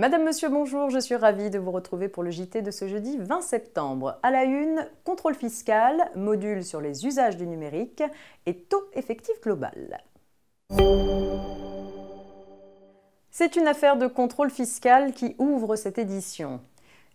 Madame, Monsieur, bonjour, je suis ravie de vous retrouver pour le JT de ce jeudi 20 septembre. À la une, contrôle fiscal, module sur les usages du numérique et taux effectif global. C'est une affaire de contrôle fiscal qui ouvre cette édition.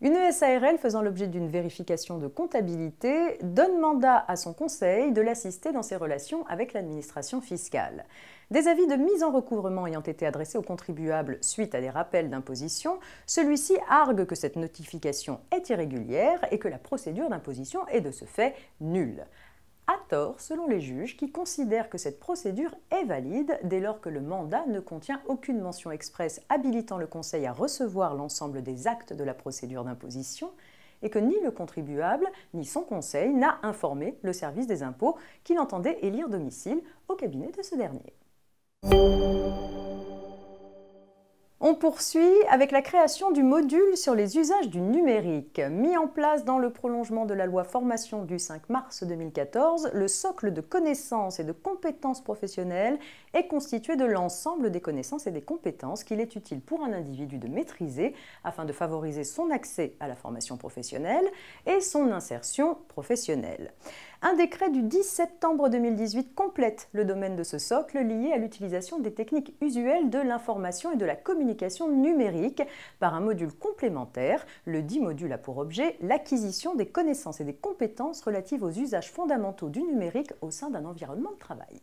Une SARL faisant l'objet d'une vérification de comptabilité donne mandat à son conseil de l'assister dans ses relations avec l'administration fiscale. Des avis de mise en recouvrement ayant été adressés aux contribuables suite à des rappels d'imposition, celui-ci argue que cette notification est irrégulière et que la procédure d'imposition est de ce fait nulle. À tort, selon les juges, qui considèrent que cette procédure est valide dès lors que le mandat ne contient aucune mention expresse habilitant le conseil à recevoir l'ensemble des actes de la procédure d'imposition et que ni le contribuable ni son conseil n'a informé le service des impôts qu'il entendait élire domicile au cabinet de ce dernier. On poursuit avec la création du module sur les usages du numérique. Mis en place dans le prolongement de la loi formation du 5 mars 2014, le socle de connaissances et de compétences professionnelles est constitué de l'ensemble des connaissances et des compétences qu'il est utile pour un individu de maîtriser afin de favoriser son accès à la formation professionnelle et son insertion professionnelle. Un décret du 10 septembre 2018 complète le domaine de ce socle lié à l'utilisation des techniques usuelles de l'information et de la communication numérique par un module complémentaire. Le dit module a pour objet l'acquisition des connaissances et des compétences relatives aux usages fondamentaux du numérique au sein d'un environnement de travail.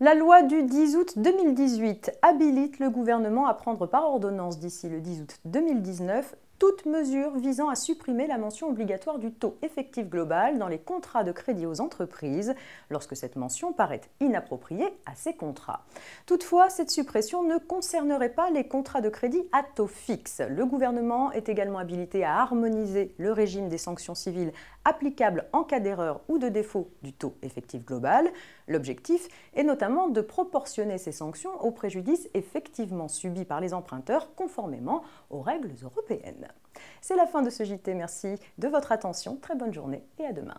La loi du 10 août 2018 habilite le gouvernement à prendre par ordonnance d'ici le 10 août 2019 toute mesure visant à supprimer la mention obligatoire du taux effectif global dans les contrats de crédit aux entreprises, lorsque cette mention paraît inappropriée à ces contrats. Toutefois, cette suppression ne concernerait pas les contrats de crédit à taux fixe. Le gouvernement est également habilité à harmoniser le régime des sanctions civiles applicables en cas d'erreur ou de défaut du taux effectif global. L'objectif est notamment de proportionner ces sanctions aux préjudices effectivement subis par les emprunteurs conformément aux règles européennes. C'est la fin de ce JT, merci de votre attention, très bonne journée et à demain.